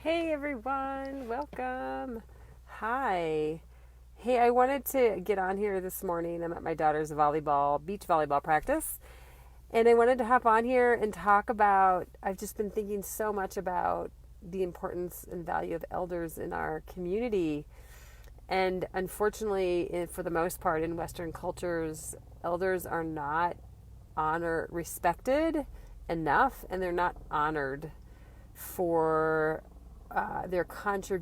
Hey everyone, welcome. Hi. Hey, I wanted to get on here this morning. I'm at my daughter's beach volleyball practice, and I wanted to hop on here and talk about. I've just been thinking so much about the importance and value of elders in our community. And unfortunately, for the most part, in Western cultures, elders are not respected enough, and they're not honored for their current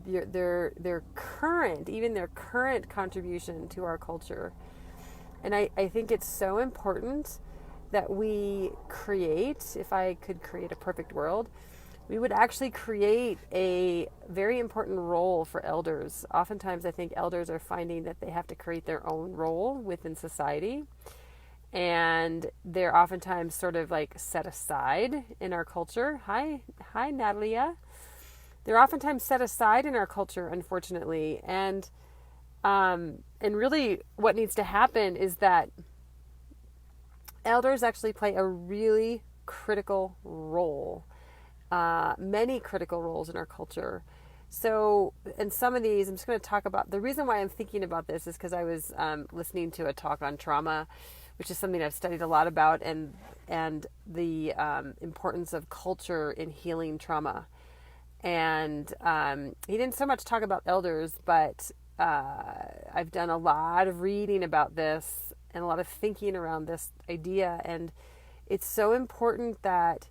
contribution to our culture. And I think it's so important that we create, if I could create a perfect world, we would actually create a very important role for elders. Oftentimes I think elders are finding that they have to create their own role within society, and they're oftentimes sort of like set aside in our culture. Hi, Natalia. They're oftentimes set aside in our culture, unfortunately, and really, what needs to happen is that elders actually play a really critical role, many critical roles in our culture. So, and some of these, I'm just going to talk about. The reason why I'm thinking about this is because I was listening to a talk on trauma, which is something I've studied a lot about, and the importance of culture in healing trauma. And he didn't so much talk about elders, but I've done a lot of reading about this and a lot of thinking around this idea. And it's so important that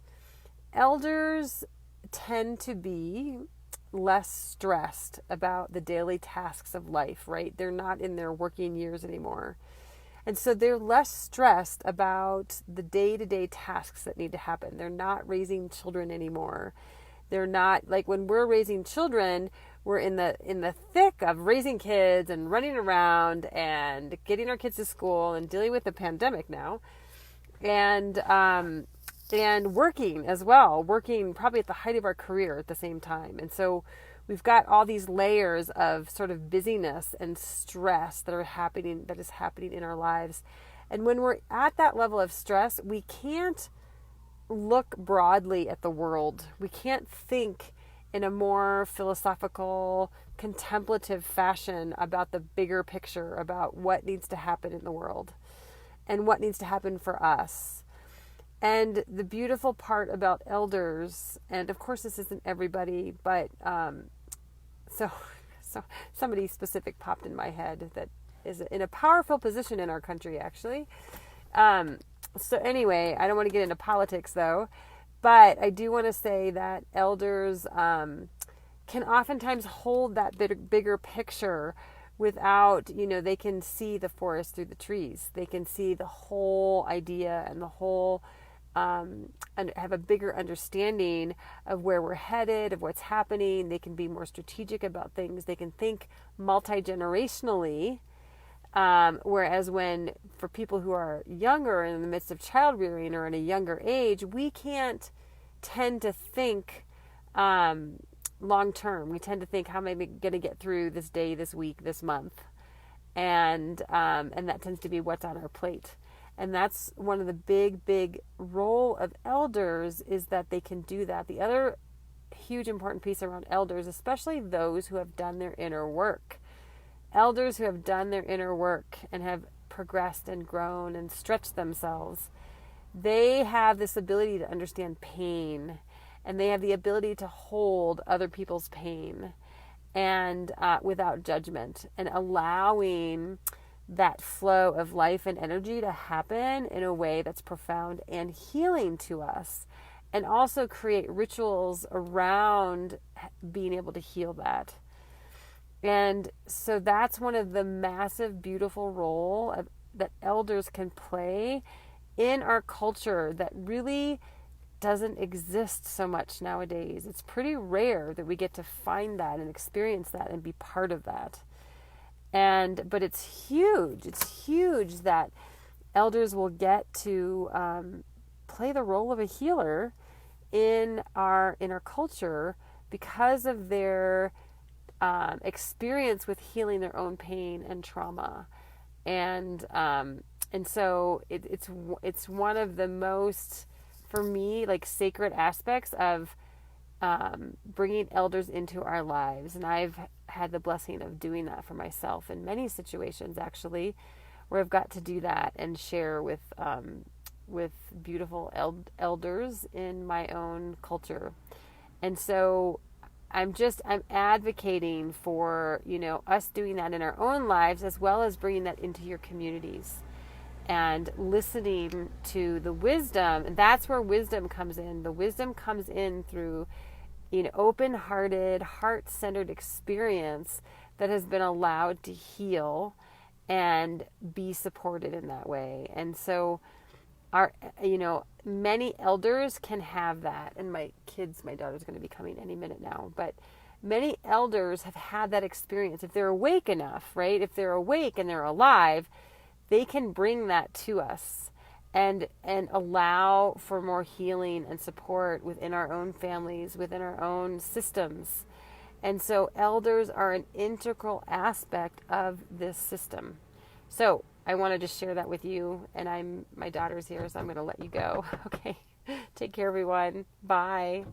elders tend to be less stressed about the daily tasks of life, right? They're not in their working years anymore. And so they're less stressed about the day-to-day tasks that need to happen. They're not raising children anymore. They're not like when we're raising children, we're in the thick of raising kids and running around and getting our kids to school and dealing with the pandemic now, and working as well, working probably at the height of our career at the same time. And so we've got all these layers of sort of busyness and stress that is happening in our lives. And when we're at that level of stress, we can't look broadly at the world. We can't think in a more philosophical, contemplative fashion about the bigger picture, about what needs to happen in the world and what needs to happen for us. And the beautiful part about elders, and of course this isn't everybody, but so somebody specific popped in my head that is in a powerful position in our country, actually. So anyway, I don't want to get into politics though, but I do want to say that elders can oftentimes hold that bigger picture without, they can see the forest through the trees. They can see the whole idea and the whole, and have a bigger understanding of where we're headed, of what's happening. They can be more strategic about things. They can think multi-generationally. Whereas for people who are younger in the midst of child rearing or in a younger age, we can't tend to think long term. We tend to think, how am I going to get through this day, this week, this month? And that tends to be what's on our plate. And that's one of the big role of elders, is that they can do that. The other huge important piece around elders, especially those who have done their inner work, elders who have done their inner work and have progressed and grown and stretched themselves, they have this ability to understand pain, and they have the ability to hold other people's pain and without judgment, and allowing that flow of life and energy to happen in a way that's profound and healing to us, and also create rituals around being able to heal that. And so that's one of the massive, beautiful role that elders can play in our culture that really doesn't exist so much nowadays. It's pretty rare that we get to find that and experience that and be part of that. But it's huge. It's huge that elders will get to play the role of a healer in our culture because of their experience with healing their own pain and trauma, and so it's one of the most, for me, like, sacred aspects of bringing elders into our lives. And I've had the blessing of doing that for myself in many situations, actually, where I've got to do that and share with beautiful elders in my own culture. And so I'm advocating for, us doing that in our own lives, as well as bringing that into your communities and listening to the wisdom. And that's where wisdom comes in. The wisdom comes in through open-hearted, heart-centered experience that has been allowed to heal and be supported in that way. And so many elders can have that. And my daughter's going to be coming any minute now, but many elders have had that experience. If they're awake enough, right? If they're awake and they're alive, they can bring that to us and allow for more healing and support within our own families, within our own systems. And so elders are an integral aspect of this system. So I wanted to share that with you, and my daughter's here, so I'm going to let you go. Okay. Take care, everyone. Bye.